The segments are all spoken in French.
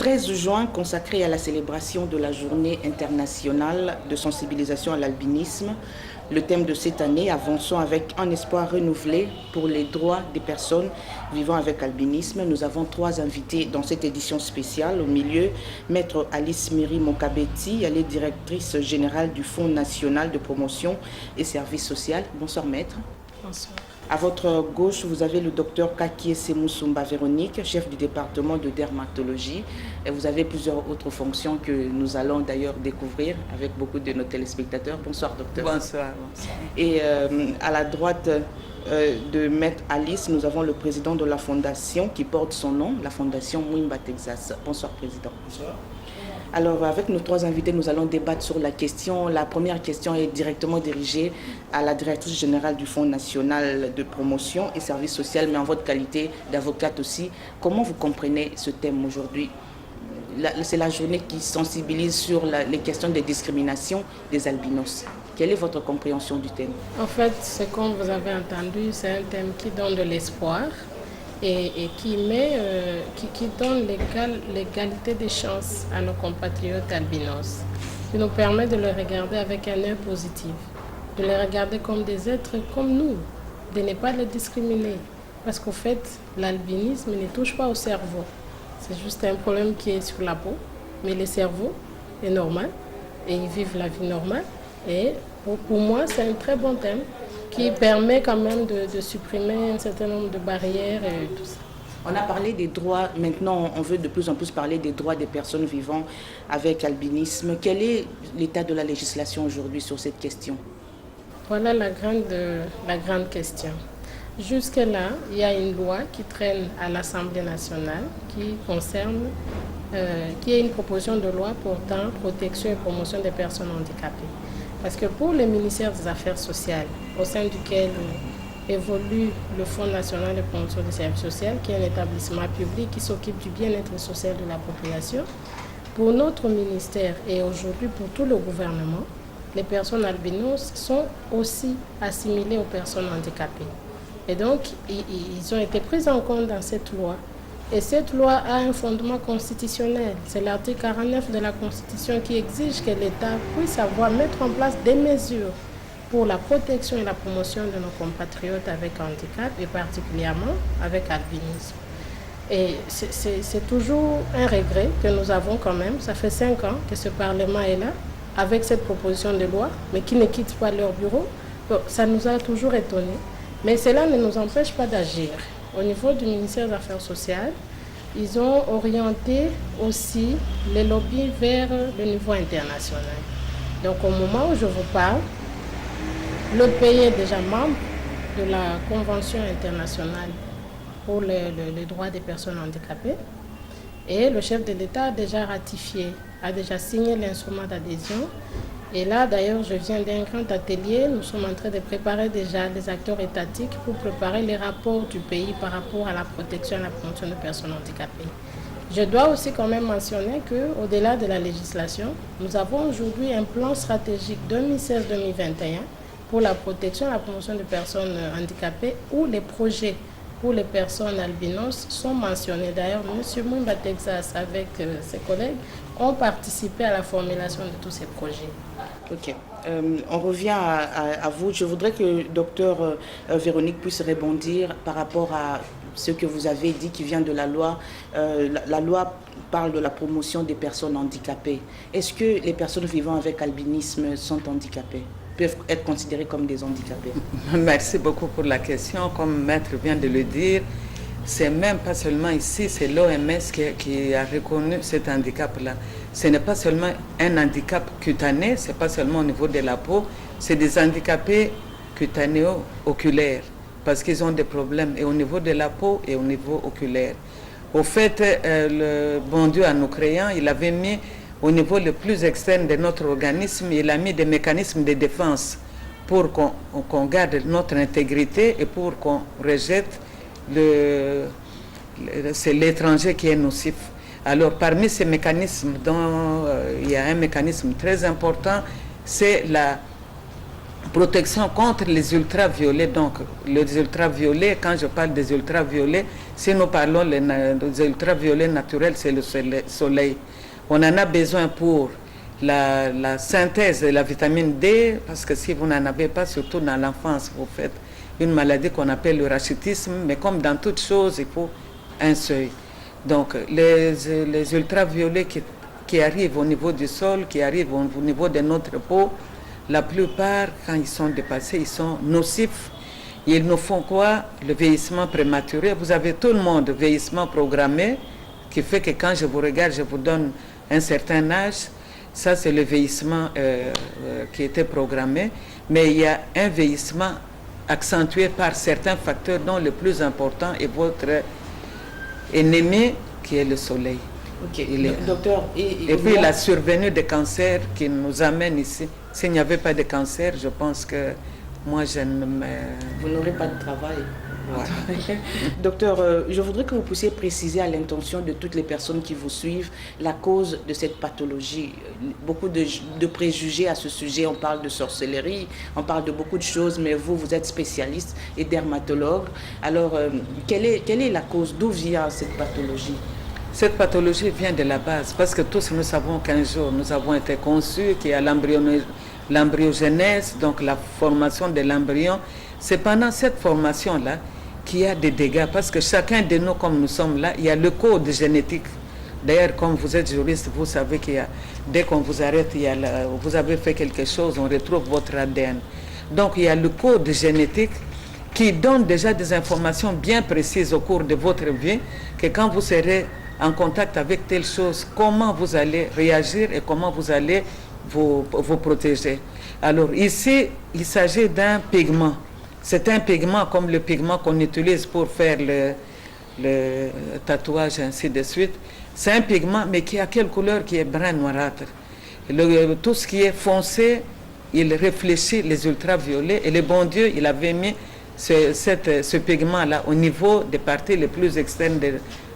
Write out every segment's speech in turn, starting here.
13 juin consacré à la célébration de la journée internationale de sensibilisation à l'albinisme. Le thème de cette année, avançons avec un espoir renouvelé pour les droits des personnes vivant avec albinisme. Nous avons 3 invités dans cette édition spéciale. Au milieu, Maître Alice Miri Mokabeti, elle est directrice générale du Fonds national de promotion et services sociaux. Bonsoir Maître. Bonsoir. À votre gauche, vous avez le docteur Kakie Semoussoumba Véronique, chef du département de dermatologie. Et vous avez plusieurs autres fonctions que nous allons d'ailleurs découvrir avec beaucoup de nos téléspectateurs. Bonsoir docteur. Bonsoir. Et à la droite de Maître Alice, nous avons le président de la fondation qui porte son nom, la fondation Mwimba Texas. Bonsoir président. Bonsoir. Alors, avec nos 3 invités, nous allons débattre sur la question. La première question est directement dirigée à la directrice générale du Fonds national de promotion et services sociaux, mais en votre qualité d'avocate aussi. Comment vous comprenez ce thème aujourd'hui? C'est la journée qui sensibilise sur les questions des discriminations des albinos. Quelle est votre compréhension du thème? En fait, c'est comme vous avez entendu, c'est un thème qui donne de l'espoir et qui donne l'égalité des chances à nos compatriotes albinos, qui nous permet de les regarder avec un œil positif, de les regarder comme des êtres comme nous, de ne pas les discriminer. Parce qu'au fait, l'albinisme ne touche pas au cerveau. C'est juste un problème qui est sur la peau, mais le cerveau est normal et ils vivent la vie normale. Et pour moi, c'est un très bon thème qui permet quand même de supprimer un certain nombre de barrières et tout ça. On a parlé des droits, maintenant on veut de plus en plus parler des droits des personnes vivant avec albinisme. Quel est l'état de la législation aujourd'hui sur cette question? Voilà la grande question. Jusque-là, il y a une loi qui traîne à l'Assemblée nationale qui est une proposition de loi portant protection et promotion des personnes handicapées. Parce que pour le ministère des Affaires sociales, au sein duquel évolue le Fonds national de promotion des services sociaux, qui est un établissement public qui s'occupe du bien-être social de la population, pour notre ministère et aujourd'hui pour tout le gouvernement, les personnes albinos sont aussi assimilées aux personnes handicapées. Et donc, ils ont été pris en compte dans cette loi. Et cette loi a un fondement constitutionnel. C'est l'article 49 de la Constitution qui exige que l'État puisse mettre en place des mesures pour la protection et la promotion de nos compatriotes avec handicap et particulièrement avec albinisme. Et c'est toujours un regret que nous avons quand même. Ça fait 5 ans que ce Parlement est là avec cette proposition de loi, mais qui ne quitte pas leur bureau. Donc, ça nous a toujours étonnés. Mais cela ne nous empêche pas d'agir. Au niveau du ministère des Affaires sociales, ils ont orienté aussi les lobbies vers le niveau international. Donc au moment où je vous parle, le pays est déjà membre de la Convention internationale pour les droits des personnes handicapées. Et le chef de l'État a déjà ratifié, a déjà signé l'instrument d'adhésion. Et là, d'ailleurs, je viens d'un grand atelier. Nous sommes en train de préparer déjà les acteurs étatiques pour préparer les rapports du pays par rapport à la protection et à la promotion des personnes handicapées. Je dois aussi quand même mentionner qu'au-delà de la législation, nous avons aujourd'hui un plan stratégique 2016-2021 pour la protection et la promotion des personnes handicapées où les projets pour les personnes albinos sont mentionnés. D'ailleurs, M. Mwimba Texas, avec ses collègues, ont participé à la formulation de tous ces projets. Ok. On revient à vous. Je voudrais que docteur Véronique puisse rebondir par rapport à ce que vous avez dit qui vient de la loi. La loi parle de la promotion des personnes handicapées. Est-ce que les personnes vivant avec albinisme sont handicapées, peuvent être considérées comme des handicapés? Merci beaucoup pour la question. Comme Maître vient de le dire, c'est même pas seulement ici, c'est l'OMS qui a reconnu cet handicap-là. Ce n'est pas seulement un handicap cutané, ce n'est pas seulement au niveau de la peau, c'est des handicapés cutanéo-oculaires parce qu'ils ont des problèmes et au niveau de la peau et au niveau oculaire. Au fait, le bon Dieu à nous créant, il avait mis au niveau le plus externe de notre organisme, il a mis des mécanismes de défense pour qu'on garde notre intégrité et pour qu'on rejette c'est l'étranger qui est nocif. Alors, parmi ces mécanismes, il y a un mécanisme très important, c'est protection contre les ultraviolets. Donc, les ultraviolets, quand je parle des ultraviolets, si nous parlons des ultraviolets naturels, c'est le soleil. On en a besoin pour la synthèse de la vitamine D, parce que si vous n'en avez pas, surtout dans l'enfance, vous faites une maladie qu'on appelle le rachitisme, mais comme dans toute chose, il faut un seuil. Donc, les ultraviolets qui arrivent au niveau du sol, qui arrivent au niveau de notre peau, la plupart, quand ils sont dépassés, ils sont nocifs. Ils nous font quoi? Le vieillissement prématuré. Vous avez tout le monde, vieillissement programmé, qui fait que quand je vous regarde, je vous donne un certain âge. Ça, c'est le vieillissement qui était programmé. Mais il y a un vieillissement accentué par certains facteurs, dont le plus important est votre ennemi, qui est le soleil. Ok, docteur. Et puis la survenue des cancers qui nous amène ici. S'il n'y avait pas de cancer, je pense que moi, je ne me... Vous n'aurez pas de travail. Voilà. Docteur, je voudrais que vous puissiez préciser à l'intention de toutes les personnes qui vous suivent la cause de cette pathologie. Beaucoup de préjugés à ce sujet. On parle de sorcellerie, on parle de beaucoup de choses, mais vous êtes spécialiste et dermatologue. Alors, quelle est la cause? D'où vient cette pathologie? Cette pathologie vient de la base, parce que tous nous savons qu'un jour, nous avons été conçus, qu'il y a l'embryogenèse, donc la formation de l'embryon. C'est pendant cette formation-là qu'il y a des dégâts, parce que chacun de nous, comme nous sommes là, il y a le code génétique. D'ailleurs, comme vous êtes juriste, vous savez qu'il y a, dès qu'on vous arrête, vous avez fait quelque chose, on retrouve votre ADN. Donc, il y a le code génétique qui donne déjà des informations bien précises au cours de votre vie, que quand vous serez en contact avec telle chose, comment vous allez réagir et comment vous allez vous protéger. Alors ici, il s'agit d'un pigment. C'est un pigment comme le pigment qu'on utilise pour faire le tatouage, ainsi de suite. C'est un pigment, mais qui a quelle couleur? Qui est brun noirâtre. Tout ce qui est foncé, il réfléchit les ultraviolets. Et le bon Dieu, il avait mis ce pigment-là au niveau des parties les plus externes de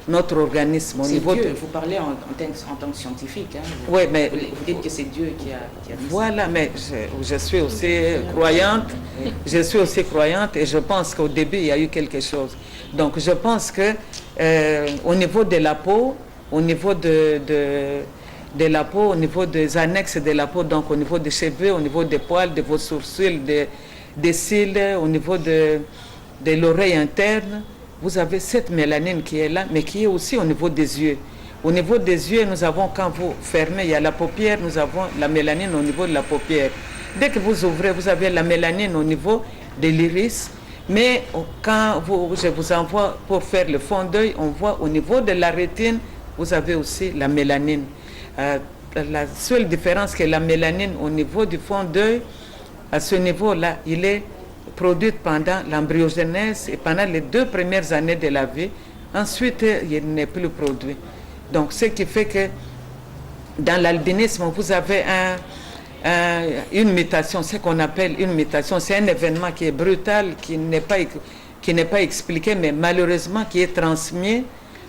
notre organisme. Au niveau Dieu, vous parlez en tant que scientifique. Hein, oui, mais vous dites que c'est Dieu qui a fait voilà, ça. Mais je suis aussi croyante. Je suis aussi croyante et je pense qu'au début, il y a eu quelque chose. Donc, je pense que au niveau de la peau, au niveau de la peau, au niveau des annexes de la peau, donc au niveau des cheveux, au niveau des poils, de vos sourcils, des cils, au niveau de l'oreille interne, vous avez cette mélanine qui est là, mais qui est aussi au niveau des yeux. Au niveau des yeux, nous avons, quand vous fermez, il y a la paupière, nous avons la mélanine au niveau de la paupière. Dès que vous ouvrez, vous avez la mélanine au niveau de l'iris. Mais quand je vous envoie pour faire le fond d'œil, on voit au niveau de la rétine, vous avez aussi la mélanine. La seule différence que la mélanine au niveau du fond d'œil, à ce niveau-là, il est produite pendant l'embryogenèse et pendant les 2 premières années de la vie. Ensuite, il n'est plus produit. Donc, ce qui fait que dans l'albinisme, vous avez une mutation, ce qu'on appelle une mutation. C'est un événement qui est brutal, qui n'est pas expliqué, mais malheureusement qui est transmis,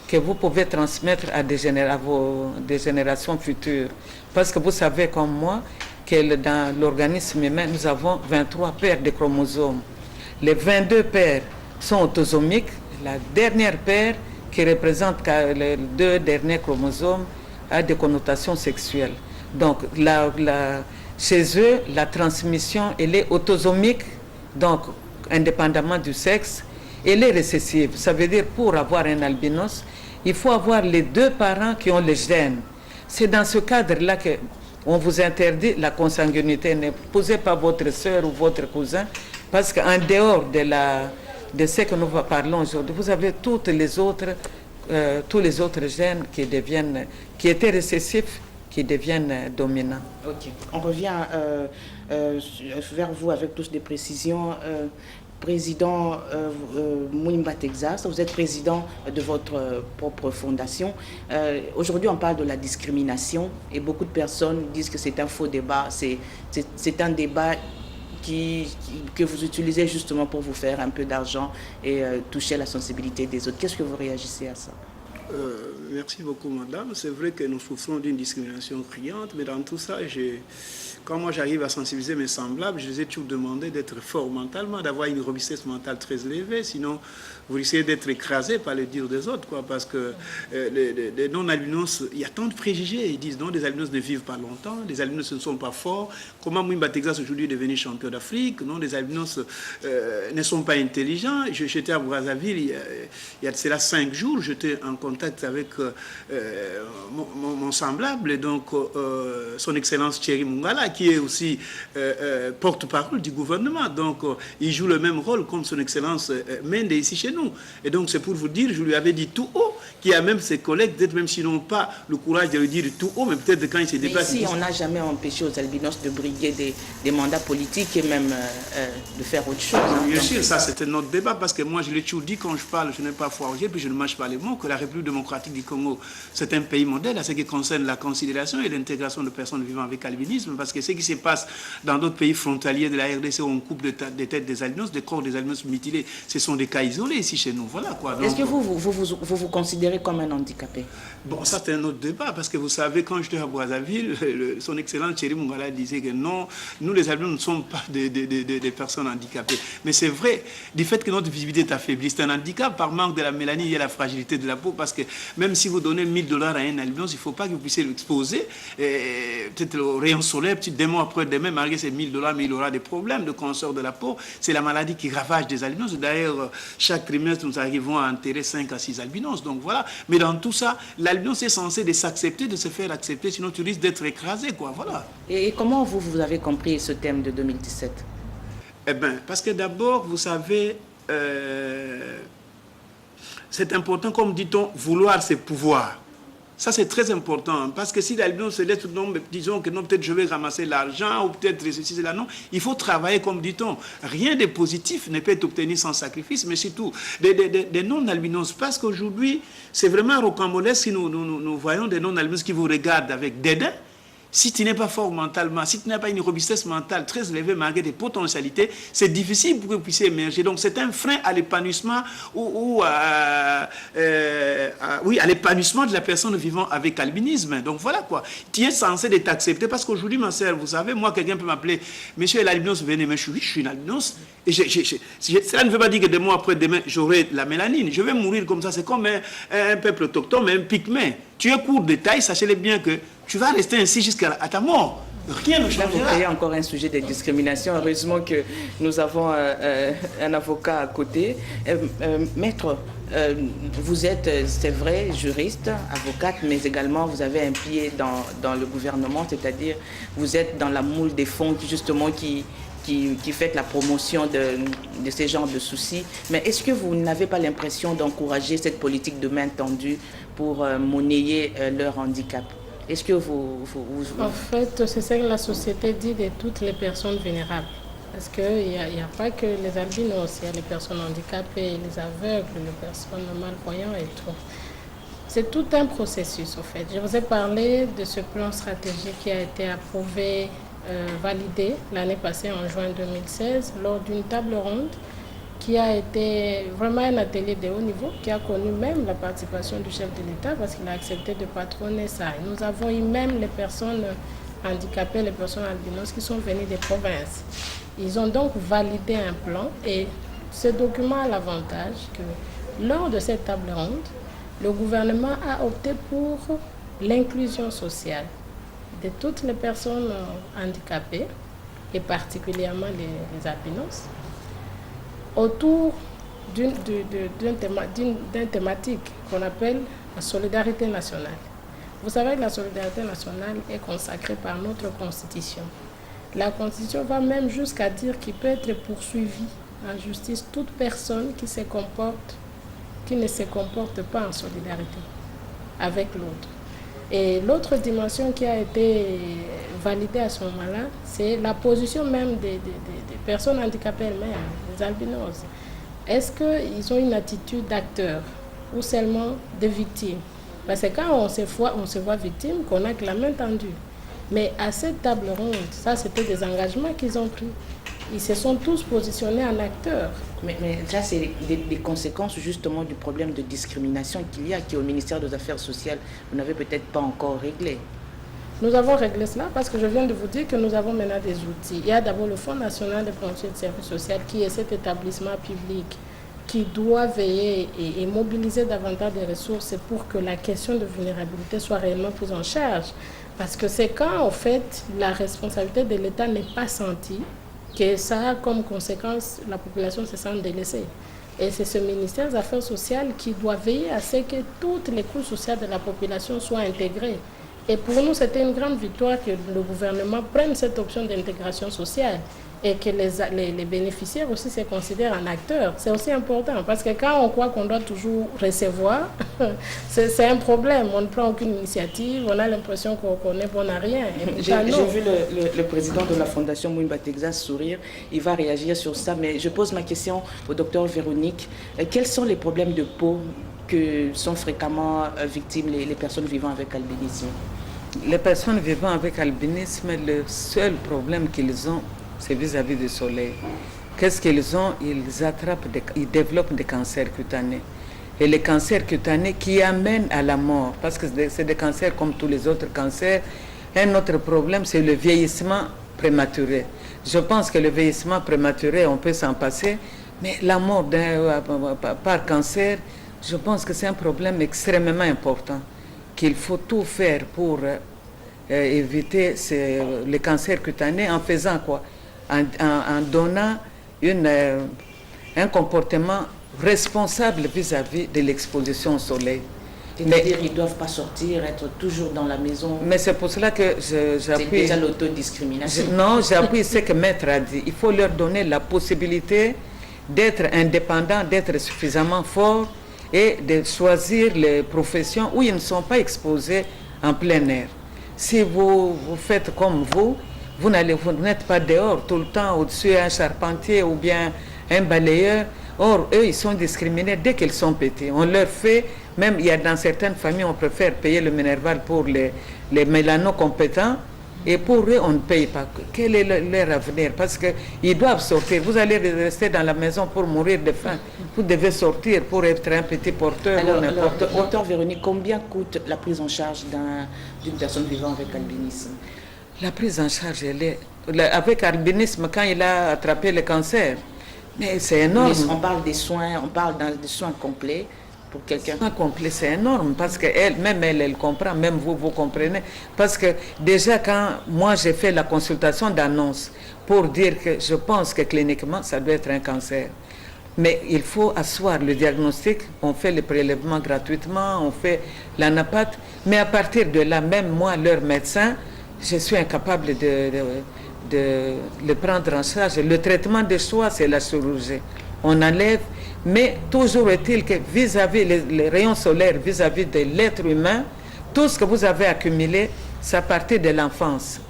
que vous pouvez transmettre à des générations futures. Parce que vous savez comme moi, que dans l'organisme humain, nous avons 23 paires de chromosomes. Les 22 paires sont autosomiques. La dernière paire, qui représente les 2 derniers chromosomes, a des connotations sexuelles. Donc, chez eux, la transmission, elle est autosomique, donc indépendamment du sexe, elle est récessive. Ça veut dire, pour avoir un albinos, il faut avoir les 2 parents qui ont les gènes. C'est dans ce cadre-là que on vous interdit la consanguinité. N'épousez pas votre soeur ou votre cousin, parce qu'en dehors de ce que nous parlons aujourd'hui, vous avez tous les autres gènes qui étaient récessifs, qui deviennent dominants. Ok. On revient vers vous avec plus de précisions. Président Mouimba Texas, vous êtes président de votre propre fondation. Aujourd'hui, on parle de la discrimination et beaucoup de personnes disent que c'est un faux débat. C'est un débat que vous utilisez justement pour vous faire un peu d'argent et toucher la sensibilité des autres. Qu'est-ce que vous réagissez à ça? Merci beaucoup, madame. C'est vrai que nous souffrons d'une discrimination criante, mais dans tout ça, quand moi j'arrive à sensibiliser mes semblables, je les ai toujours demandé d'être forts mentalement, d'avoir une robustesse mentale très élevée, sinon vous risquez d'être écrasé par le dire des autres, quoi, parce que les non-albinos, il y a tant de préjugés, ils disent non, les albinos ne vivent pas longtemps, les albinos ne sont pas forts, comment Mwimba Texas aujourd'hui est devenu champion d'Afrique, non, les albinos ne sont pas intelligents. J'étais à Brazzaville, il y a de cela 5 jours, j'étais en contact avec mon semblable, et donc son excellence Thierry Mungala, qui est aussi porte-parole du gouvernement, donc il joue le même rôle comme son excellence Mende ici chez nous. Et donc c'est pour vous dire, je lui avais dit tout haut, qu'il y a même ses collègues, peut-être même s'ils n'ont pas le courage de le dire tout haut, mais peut-être quand ils se déplacent... Ici, on n'a jamais empêché aux albinos de briguer des mandats politiques et même de faire autre chose. Bien sûr, ça c'était notre débat, parce que moi je l'ai toujours dit, quand je parle, je n'ai pas forgé, puis je ne mâche pas les mots, que la République démocratique du Congo, c'est un pays modèle à ce qui concerne la considération et l'intégration de personnes vivant avec albinisme, parce que ce qui se passe dans d'autres pays frontaliers de la RDC, où on coupe des têtes des albinos, des corps des albinos mutilés, ce sont des cas isolés ici chez nous. Voilà quoi. Est-ce que vous considérez comme un handicapé? Bon, ça c'est un autre débat, parce que vous savez, quand j'étais à Brazzaville, son excellence Thierry Mungala disait que non, nous les albinos ne sommes pas des personnes handicapées. Mais c'est vrai, du fait que notre visibilité est affaiblie, c'est un handicap par manque de la mélanine, il y a la fragilité de la peau, parce que même si vous donnez $1000 à un albinos, il ne faut pas que vous puissiez l'exposer, peut-être au rayon solaire, des mois après demain, malgré ces $1000, mais il aura des problèmes de cancer de la peau. C'est la maladie qui ravage des albinos. D'ailleurs, chaque trimestre, nous arrivons à enterrer 5 à 6 albinos. Donc voilà. Mais dans tout ça, l'albinos est censé de s'accepter, de se faire accepter, sinon tu risques d'être écrasé, quoi. Voilà. Et comment vous avez compris ce thème de 2017? Eh bien, parce que d'abord, vous savez, c'est important, comme dit-on, vouloir c'est pouvoir. Ça, c'est très important, parce que si l'albinos se laisse, disons que non, peut-être je vais ramasser l'argent, ou peut-être ceci, cela, non. Il faut travailler, comme dit-on. Rien de positif ne peut être obtenu sans sacrifice, mais surtout des non-albinos. Parce qu'aujourd'hui, c'est vraiment rocambolesque si nous voyons des non-albinos qui vous regardent avec dédain. Si tu n'es pas fort mentalement, si tu n'as pas une robustesse mentale très élevée malgré des potentialités, c'est difficile pour que vous puissiez émerger. Donc c'est un frein à l'épanouissement à l'épanouissement de la personne vivant avec albinisme. Donc voilà quoi. Tu es censé d'être accepté parce qu'aujourd'hui, ma sœur, vous savez, moi, quelqu'un peut m'appeler, monsieur l'albinos, venez, mais je suis une albinos. Et cela ne veut pas dire que demain après demain, j'aurai la mélanine. Je vais mourir comme ça. C'est comme un peuple autochtone, mais un pygmée. Tu es court de taille, sachez-le bien que tu vas rester ainsi jusqu'à ta mort. Rien ne changera. Vous créez encore un sujet de discrimination. Heureusement que nous avons un avocat à côté. Maître, vous êtes, c'est vrai, juriste, avocate, mais également vous avez un pied dans le gouvernement, c'est-à-dire vous êtes dans la moule des fonds justement qui fait la promotion de ces genres de soucis. Mais est-ce que vous n'avez pas l'impression d'encourager cette politique de main tendue pour monnayer leur handicap? Est-ce que vous... En fait, c'est ça que la société dit de toutes les personnes vulnérables. Parce qu'il n'y a pas que les albinos, il y a les personnes handicapées, les aveugles, les personnes malvoyantes et tout. C'est tout un processus, en fait. Je vous ai parlé de ce plan stratégique qui a été approuvé, validé l'année passée, en juin 2016, lors d'une table ronde qui a été vraiment un atelier de haut niveau, qui a connu même la participation du chef de l'État parce qu'il a accepté de patronner ça. Et nous avons eu même les personnes handicapées, les personnes albinos qui sont venues des provinces. Ils ont donc validé un plan et ce document a l'avantage que lors de cette table ronde, le gouvernement a opté pour l'inclusion sociale de toutes les personnes handicapées et particulièrement les albinos, autour d'une thématique qu'on appelle la solidarité nationale. Vous savez que la solidarité nationale est consacrée par notre Constitution. La Constitution va même jusqu'à dire qu'il peut être poursuivi en justice toute personne qui ne se comporte pas en solidarité avec l'autre. Et l'autre dimension qui a été validée à ce moment-là, c'est la position même des personnes handicapées elles-mêmes, les albinos. Est-ce qu'ils ont une attitude d'acteur ou seulement de victime? Parce que quand on se voit victime, qu'on a que la main tendue. Mais à cette table ronde, ça c'était des engagements qu'ils ont pris. Ils se sont tous positionnés en acteurs. Mais ça, c'est des conséquences justement du problème de discrimination qu'il y a, qui au ministère des Affaires sociales, vous n'avez peut-être pas encore réglé. Nous avons réglé cela parce que je viens de vous dire que nous avons maintenant des outils. Il y a d'abord le Fonds national de promotion de services sociaux qui est cet établissement public qui doit veiller et mobiliser davantage de ressources pour que la question de vulnérabilité soit réellement prise en charge. Parce que c'est quand, en fait, la responsabilité de l'État n'est pas sentie que ça a comme conséquence la population se sent délaissée. Et c'est ce ministère des Affaires sociales qui doit veiller à ce que toutes les couches sociales de la population soient intégrées. Et pour nous, c'était une grande victoire que le gouvernement prenne cette option d'intégration sociale et que les bénéficiaires aussi se considèrent en acteurs. C'est aussi important parce que quand on croit qu'on doit toujours recevoir, c'est un problème. On ne prend aucune initiative, on a l'impression qu'on n'est bon à rien. J'ai vu le président de la Fondation Mouimba Texas sourire. Il va réagir sur ça. Mais je pose ma question au docteur Véronique. Quels sont les problèmes de peau que sont fréquemment victimes les personnes vivant avec albinisme? Les personnes vivant avec albinisme, le seul problème qu'ils ont, c'est vis-à-vis du soleil. Qu'est-ce qu'ils ont? Ils développent des cancers cutanés. Et les cancers cutanés qui amènent à la mort, parce que c'est des cancers comme tous les autres cancers. Un autre problème, c'est le vieillissement prématuré. Je pense que le vieillissement prématuré, on peut s'en passer, mais la mort par cancer, je pense que c'est un problème extrêmement important, qu'il faut tout faire pour éviter les cancers cutanés en faisant quoi? En donnant un comportement responsable vis-à-vis de l'exposition au soleil. C'est-à-dire qu'ils ne doivent pas sortir, être toujours dans la maison. Mais c'est pour cela que j'appuie... C'est déjà l'autodiscrimination. Non, j'appuie ce que Maître a dit. Il faut leur donner la possibilité d'être indépendants, d'être suffisamment forts et de choisir les professions où ils ne sont pas exposés en plein air. Si vous faites comme vous n'êtes pas dehors tout le temps au-dessus d'un charpentier ou bien un balayeur. Or, eux, ils sont discriminés dès qu'ils sont petits. On leur fait, même il y a dans certaines familles, on préfère payer le Minerval pour les mélanocompétents et pour eux, on ne paye pas. Quel est leur avenir? Parce qu'ils doivent sortir. Vous allez rester dans la maison pour mourir de faim. Vous devez sortir pour être un petit porteur. Alors, docteur Véronique, combien coûte la prise en charge d'une personne vivant avec albinisme? La prise en charge, avec albinisme, quand il a attrapé le cancer, mais c'est énorme. Mais on parle des soins, des soins complets pour quelqu'un. Soins complets, c'est énorme parce qu'elle, même elle comprend, même vous comprenez. Parce que déjà, quand moi j'ai fait la consultation d'annonce pour dire que je pense que cliniquement, ça doit être un cancer. Mais il faut asseoir le diagnostic, on fait le prélèvement gratuitement, on fait l'anapathe, mais à partir de là, même moi, leur médecin, je suis incapable de le prendre en charge. Le traitement de choix, c'est la chirurgie. On enlève, mais toujours est-il que vis-à-vis les rayons solaires, vis-à-vis de l'être humain, tout ce que vous avez accumulé, c'est à partir de l'enfance.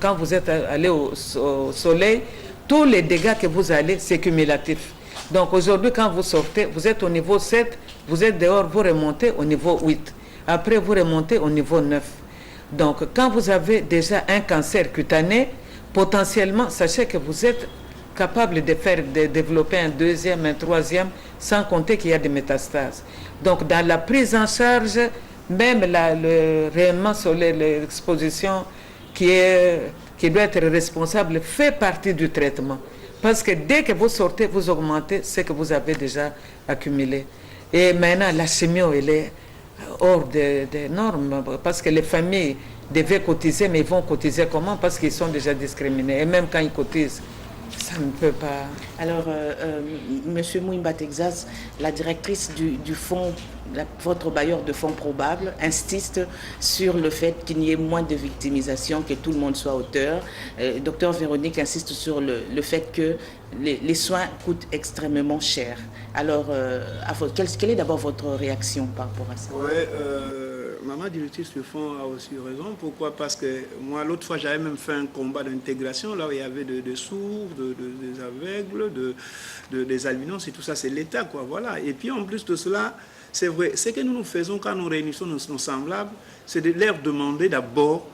Quand vous êtes allé au soleil, tous les dégâts que vous allez, c'est cumulatif. Donc aujourd'hui, quand vous sortez, vous êtes au niveau 7, vous êtes dehors, vous remontez au niveau 8. Après, vous remontez au niveau 9. Donc, quand vous avez déjà un cancer cutané, potentiellement, sachez que vous êtes capable de développer un deuxième, un troisième, sans compter qu'il y a des métastases. Donc, dans la prise en charge, même le rayonnement solaire, l'exposition qui doit être responsable, fait partie du traitement. Parce que dès que vous sortez, vous augmentez ce que vous avez déjà accumulé. Et maintenant, la chimio, elle est hors des normes, parce que les familles devaient cotiser, mais ils vont cotiser comment? Parce qu'ils sont déjà discriminés. Et même quand ils cotisent, ça ne peut pas... Alors, Monsieur Mouimba Texas, la directrice du fonds, votre bailleur de fonds probable, insiste sur le fait qu'il n'y ait moins de victimisation, que tout le monde soit auteur. Docteur Véronique insiste sur le fait que les soins coûtent extrêmement cher. Alors, quelle est d'abord votre réaction par rapport à ça? Oui, maman directrice du fonds a aussi raison. Pourquoi? Parce que moi, l'autre fois, j'avais même fait un combat d'intégration, là où il y avait des sourds, des aveugles, des albinos et tout ça, c'est l'État, quoi, voilà. Et puis, en plus de cela, c'est vrai, ce que nous faisons quand nous réunissons nos semblables, c'est de leur demander d'abord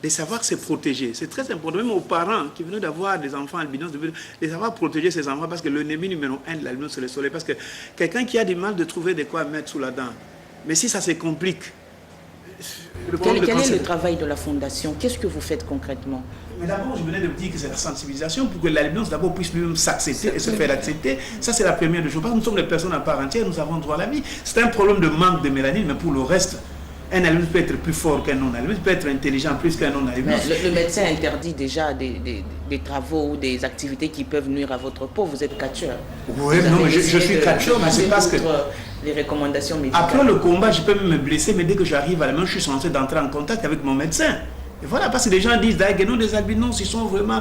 de savoir se protéger. C'est très important, même aux parents qui venaient d'avoir des enfants albinos, de savoir protéger ces enfants, parce que l'ennemi numéro 1 de l'albinos, c'est le soleil. Parce que quelqu'un qui a du mal de trouver de quoi mettre sous la dent, mais si ça se complique... Quel est le travail de la Fondation? Qu'est-ce que vous faites concrètement? Mais d'abord, je venais de vous dire que c'est la sensibilisation pour que l'albinos d'abord puisse lui-même s'accepter et se faire accepter. Ça, c'est la première des choses. Parce que nous sommes des personnes à part entière, nous avons droit à la vie. C'est un problème de manque de mélanine, mais pour le reste, un albinos peut être plus fort qu'un non-albinos, peut être intelligent plus qu'un non-albinos. Le médecin interdit déjà des travaux ou des activités qui peuvent nuire à votre peau. Vous êtes catcheur. Oui, non, mais je suis catcheur, mais c'est parce que... les recommandations médicales. Après le combat, je peux me blesser, mais dès que j'arrive à la main, je suis censé d'entrer en contact avec mon médecin. Et voilà, parce que les gens disent, non, des albinos, ils sont vraiment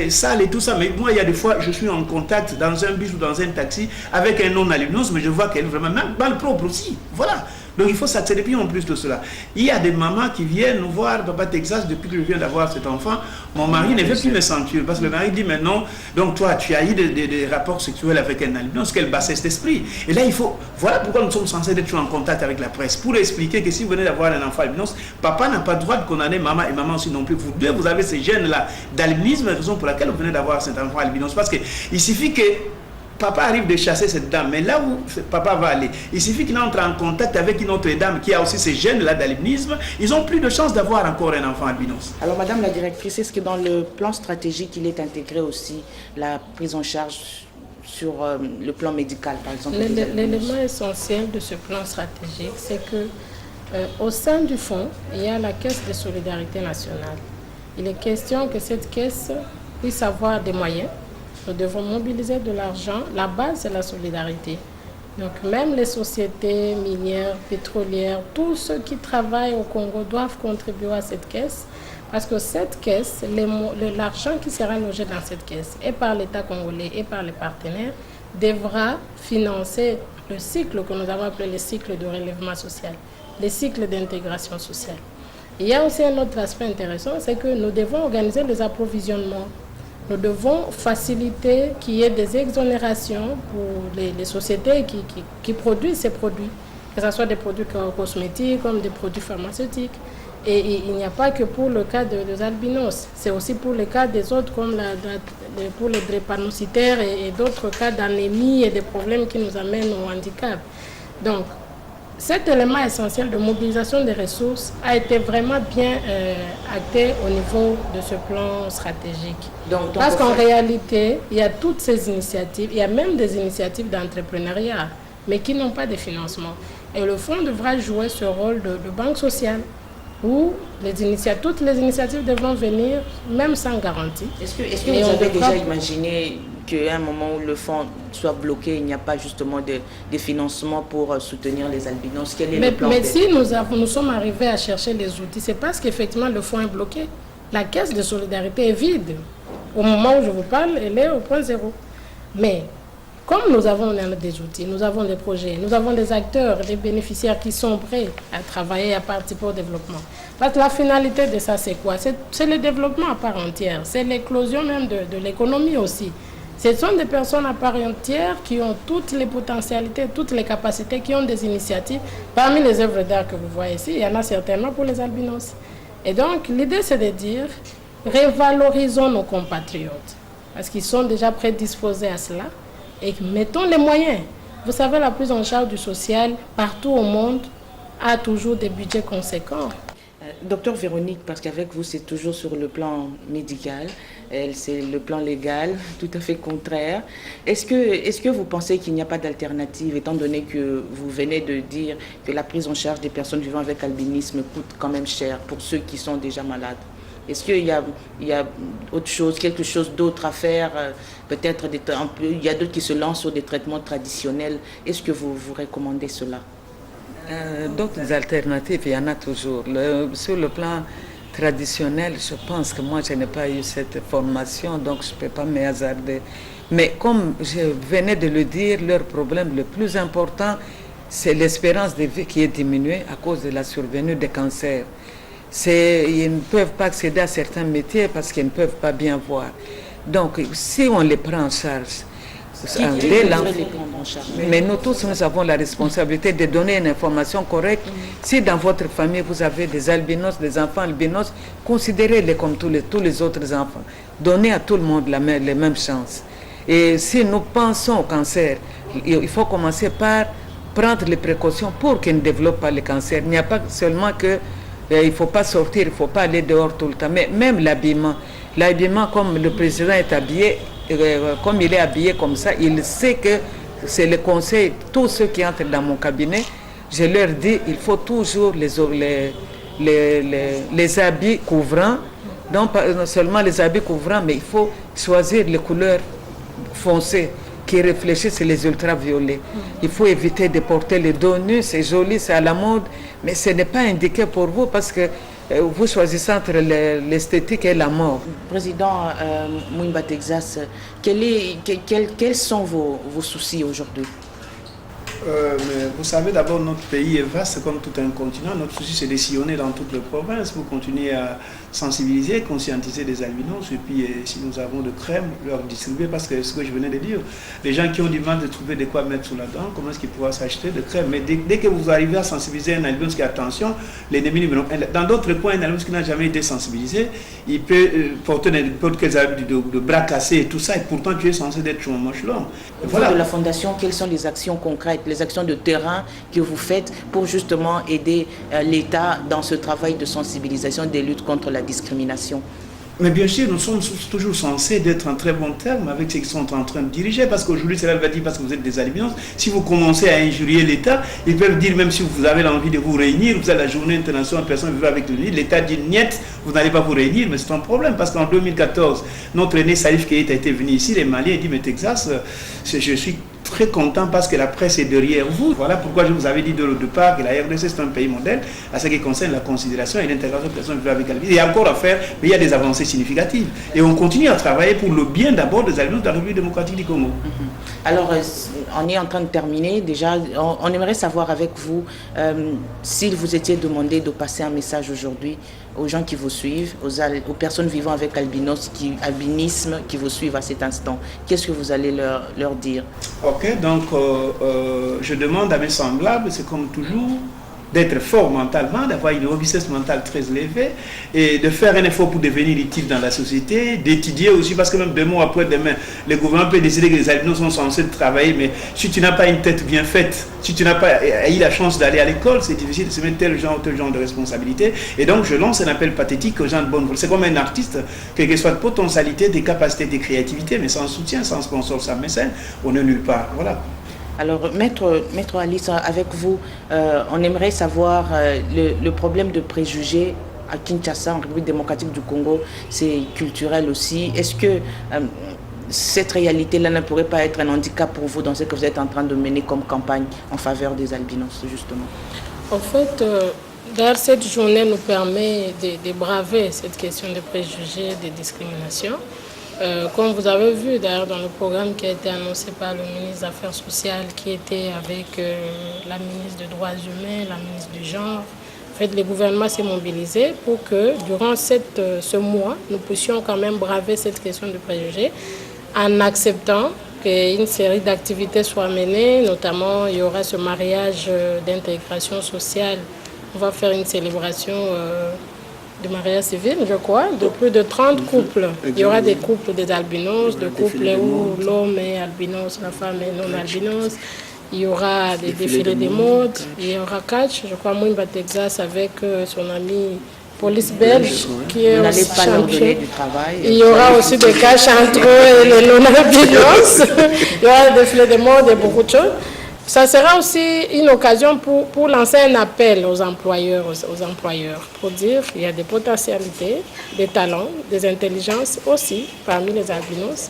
sales et tout ça. Mais moi, il y a des fois, je suis en contact dans un bus ou dans un taxi avec un non-albinos, mais je vois qu'elle est vraiment même mal propre aussi. Voilà. Donc il faut s'accéder. Puis en plus de cela, il y a des mamans qui viennent nous voir, Papa Texas, depuis que je viens d'avoir cet enfant, mon mari ne veut plus me sentir. Parce que le mari dit, mais non, donc toi, tu as eu des rapports sexuels avec un albinos, quelle bassesse d'esprit. Et là, il faut... Voilà pourquoi nous sommes censés être en contact avec la presse, pour expliquer que si vous venez d'avoir un enfant albinos, papa n'a pas le droit de condamner maman et maman aussi non plus. Vous deux, vous avez ces gènes-là d'albinisme, raison pour laquelle vous venez d'avoir cet enfant albinos. Parce qu'il suffit que papa arrive de chasser cette dame, mais là où papa va aller, il suffit qu'il entre en contact avec une autre dame qui a aussi ces gènes-là d'albinisme, ils ont plus de chances d'avoir encore un enfant albinos. Alors madame la directrice, est-ce que dans le plan stratégique, il est intégré aussi la prise en charge sur le plan médical, par exemple? L'élément essentiel de ce plan stratégique, c'est que au sein du fonds, il y a la Caisse de solidarité nationale. Il est question que cette caisse puisse avoir des moyens. Nous devons mobiliser de l'argent. La base, c'est la solidarité. Donc, même les sociétés minières, pétrolières, tous ceux qui travaillent au Congo doivent contribuer à cette caisse. Parce que cette caisse, l'argent qui sera logé dans cette caisse, et par l'État congolais et par les partenaires, devra financer le cycle que nous avons appelé le cycle de relèvement social, le cycle d'intégration sociale. Il y a aussi un autre aspect intéressant, c'est que nous devons organiser les approvisionnements. Nous devons faciliter qu'il y ait des exonérations pour les sociétés qui produisent ces produits, que ce soit des produits cosmétiques comme des produits pharmaceutiques. Et il n'y a pas que pour le cas des albinos, c'est aussi pour le cas des autres comme pour les drépanocytaires et d'autres cas d'anémie et des problèmes qui nous amènent au handicap. Donc, cet élément essentiel de mobilisation des ressources a été vraiment bien acté au niveau de ce plan stratégique. Parce qu'en réalité, il y a toutes ces initiatives, il y a même des initiatives d'entrepreneuriat, mais qui n'ont pas de financement. Et le fonds devra jouer ce rôle de banque sociale, où toutes les initiatives devront venir, même sans garantie. Est-ce que vous avez déjà imaginé qu'à un moment où le fonds soit bloqué, il n'y a pas justement de financement pour soutenir les albinos? Quel est le plan? Mais si nous sommes arrivés à chercher les outils, c'est parce qu'effectivement le fonds est bloqué. La caisse de solidarité est vide. Au moment où je vous parle, elle est au point zéro. Mais comme nous avons des outils, nous avons des projets, nous avons des acteurs, des bénéficiaires qui sont prêts à travailler, à participer au développement. Parce que la finalité de ça, c'est quoi? C'est le développement à part entière. C'est l'éclosion même de l'économie aussi. Ce sont des personnes à part entière qui ont toutes les potentialités, toutes les capacités, qui ont des initiatives. Parmi les œuvres d'art que vous voyez ici, il y en a certainement pour les albinos. Et donc, l'idée, c'est de dire, révalorisons nos compatriotes, parce qu'ils sont déjà prédisposés à cela, et mettons les moyens. Vous savez, la prise en charge du social, partout au monde, a toujours des budgets conséquents. Docteur Véronique, parce qu'avec vous, c'est toujours sur le plan médical, c'est le plan légal, tout à fait contraire. Est-ce que vous pensez qu'il n'y a pas d'alternative, étant donné que vous venez de dire que la prise en charge des personnes vivant avec albinisme coûte quand même cher pour ceux qui sont déjà malades? Est-ce qu'il y a autre chose, quelque chose d'autre à faire? Peut-être il y a d'autres qui se lancent sur des traitements traditionnels. Est-ce que vous recommandez cela? D'autres alternatives, il y en a toujours. Sur le plan traditionnel, je pense que moi, je n'ai pas eu cette formation, donc je ne peux pas me hasarder. Mais comme je venais de le dire, leur problème le plus important, c'est l'espérance de vie qui est diminuée à cause de la survenue des cancers. Ils ne peuvent pas accéder à certains métiers parce qu'ils ne peuvent pas bien voir. Donc, si on les prend en charge, Qui devrait les prendre en charge? Mais nous tous, nous avons la responsabilité de donner une information correcte. Si dans votre famille, vous avez des albinos, des enfants albinos, considérez-les comme tous les autres enfants. Donnez à tout le monde les mêmes chances. Et si nous pensons au cancer, il faut commencer par prendre les précautions pour qu'il ne développe pas le cancer. Il n'y a pas seulement que il ne faut pas sortir, il ne faut pas aller dehors tout le temps, mais même l'habillement. L'habillement, comme le président est habillé, comme il est habillé comme ça, il sait que c'est le conseil. Tous ceux qui entrent dans mon cabinet, je leur dis il faut toujours les habits couvrants, non seulement les habits couvrants, mais il faut choisir les couleurs foncées qui réfléchissent les ultraviolets. Il faut éviter de porter les dos nus, c'est joli, c'est à la mode, mais ce n'est pas indiqué pour vous parce que vous choisissez entre l'esthétique et la mort. Président Mouimba Texas, quels sont vos soucis aujourd'hui? Mais vous savez, d'abord, notre pays est vaste comme tout un continent. Notre souci, c'est de sillonner dans toutes les provinces pour continuer à sensibiliser, conscientiser les albinos. Et puis, si nous avons de crème, leur distribuer, parce que ce que je venais de dire, les gens qui ont du mal de trouver de quoi mettre sous la dent, comment est-ce qu'ils pourront s'acheter de crème? Mais dès que vous arrivez à sensibiliser un albinos qui a attention, l'ennemi numéro un. Dans d'autres coins, un albinos qui n'a jamais été sensibilisé, il peut porter n'importe quel habits de bras cassés et tout ça, et pourtant tu es censé être sur un manche long. Voilà. De la Fondation, quelles sont les actions concrètes, les actions de terrain que vous faites pour justement aider l'État dans ce travail de sensibilisation des luttes contre la discrimination? Mais bien sûr, nous sommes toujours censés d'être en très bon terme avec ceux qui sont en train de diriger, parce qu'aujourd'hui, cela va dire parce que vous êtes des albinos. Si vous commencez à injurier l'État, ils peuvent dire, même si vous avez l'envie de vous réunir, vous avez la journée internationale de personnes vivant avec l'État dit niet, vous n'allez pas vous réunir, mais c'est un problème, parce qu'en 2014, notre aîné Salif Keïta était venu ici, les Maliens, il dit, mais Texas, je suis très content parce que la presse est derrière vous. Voilà pourquoi je vous avais dit de départ que la RDC c'est un pays modèle à ce qui concerne la considération et l'intégration des personnes vivant avec l'albinisme. Il y a encore à faire, mais il y a des avancées significatives. Et on continue à travailler pour le bien d'abord des albinos de la République démocratique du Congo. Alors, on est en train de terminer. Déjà, on aimerait savoir avec vous s'il vous était demandé de passer un message aujourd'hui aux gens qui vous suivent, aux personnes vivant avec albinisme qui vous suivent à cet instant. Qu'est-ce que vous allez leur dire? Ok, donc je demande à mes semblables, c'est comme toujours, d'être fort mentalement, d'avoir une robustesse mentale très élevée et de faire un effort pour devenir utile dans la société, d'étudier aussi, parce que même demain ou après-demain, le gouvernement peut décider que les albinos sont censés travailler, mais si tu n'as pas une tête bien faite, si tu n'as pas eu la chance d'aller à l'école, c'est difficile de se mettre tel genre de responsabilité. Et donc je lance un appel pathétique aux gens de bonne volonté. C'est comme un artiste, quelle que soit de potentialité, des capacités, des créativités, mais sans soutien, sans sponsor, sans mécène, on n'est nulle part. Voilà. Alors, Maître Alice, avec vous, on aimerait savoir le problème de préjugés à Kinshasa, en République démocratique du Congo, c'est culturel aussi. Est-ce que cette réalité-là ne pourrait pas être un handicap pour vous dans ce que vous êtes en train de mener comme campagne en faveur des albinos, justement? En fait, d'ailleurs, cette journée nous permet de braver cette question de préjugés, de discrimination. Comme vous avez vu d'ailleurs dans le programme qui a été annoncé par le ministre des Affaires sociales, qui était avec la ministre des Droits humains, la ministre du Genre, en fait, le gouvernement s'est mobilisé pour que durant ce mois, nous puissions quand même braver cette question de préjugés en acceptant qu'une série d'activités soient menées, notamment il y aura ce mariage d'intégration sociale. On va faire une célébration de mariage civil, je crois, de plus de 30 couples. Il y aura des couples des albinos, des couples où l'homme est albinos, la femme est non albinos. Il y aura des défilés de mode, il y aura catch, je crois, Mouimba Texas avec son ami police belge qui est aussi champion. Il y aura aussi des catchs entre eux et les non-albinos. Il y aura des défilés de mode et beaucoup de choses. Ça sera aussi une occasion pour lancer un appel aux employeurs, pour dire qu'il y a des potentialités, des talents, des intelligences aussi parmi les albinos.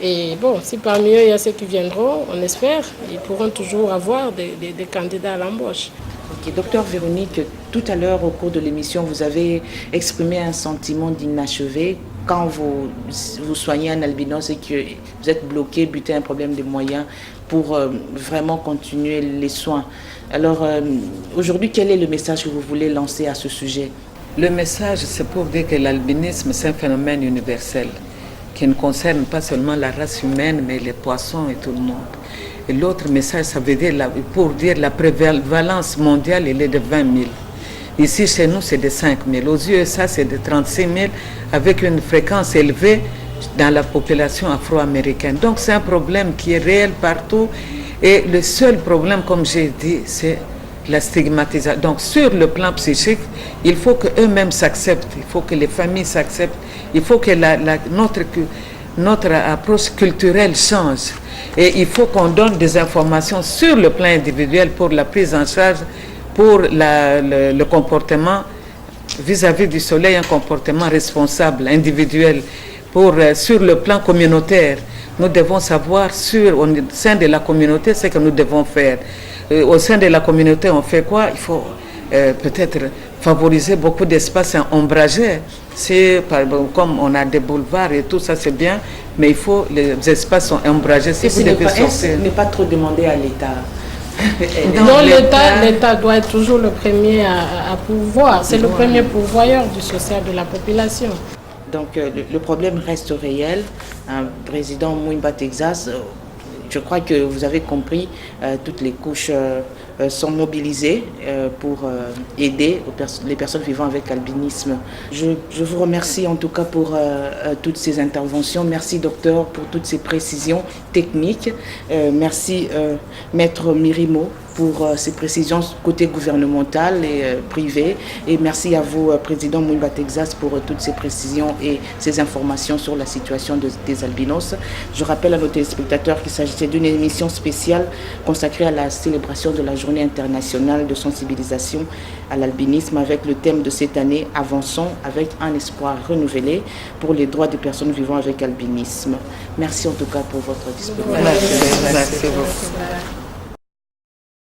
Et bon, si parmi eux il y a ceux qui viendront, on espère, ils pourront toujours avoir des candidats à l'embauche. Ok, docteur Véronique, tout à l'heure au cours de l'émission, vous avez exprimé un sentiment d'inachevé quand vous soignez un albinos et que vous êtes bloqué, buté un problème de moyens pour vraiment continuer les soins. Alors aujourd'hui, quel est le message que vous voulez lancer à ce sujet? Le message, c'est pour dire que l'albinisme, c'est un phénomène universel qui ne concerne pas seulement la race humaine, mais les poissons et tout le monde. Et l'autre message, ça veut dire, pour dire la prévalence mondiale, elle est de 20 000. Ici, chez nous, c'est de 5 000. Aux USA, c'est de 36 000, avec une fréquence élevée dans la population afro-américaine. Donc, c'est un problème qui est réel partout. Et le seul problème, comme j'ai dit, c'est la stigmatisation. Donc, sur le plan psychique, il faut qu'eux-mêmes s'acceptent. Il faut que les familles s'acceptent. Il faut que notre approche culturelle change. Et il faut qu'on donne des informations sur le plan individuel pour la prise en charge, pour le comportement vis-à-vis du soleil, un comportement responsable, individuel. Sur le plan communautaire, nous devons savoir au sein de la communauté ce que nous devons faire. Au sein de la communauté, on fait quoi? Il faut peut-être favoriser beaucoup d'espaces ombragés. Comme on a des boulevards et tout ça, c'est bien, mais il faut les espaces sont ombragés. Si vous devez sortir, ne pas trop demander à l'État. Non, l'État doit être toujours le premier à pourvoir. C'est le premier pourvoyeur du social de la population. Donc le problème reste réel. Président Mouimba Texas, je crois que vous avez compris, toutes les couches sont mobilisées pour aider les personnes vivant avec albinisme. Je vous remercie en tout cas pour toutes ces interventions. Merci docteur pour toutes ces précisions techniques. Merci maître Mirimo pour ces précisions côté gouvernemental et privé. Et merci à vous, président Mouimba Texas, pour toutes ces précisions et ces informations sur la situation des albinos. Je rappelle à nos téléspectateurs qu'il s'agissait d'une émission spéciale consacrée à la célébration de la Journée internationale de sensibilisation à l'albinisme avec le thème de cette année « Avançons avec un espoir renouvelé pour les droits des personnes vivant avec albinisme ». Merci en tout cas pour votre disponibilité. Merci beaucoup.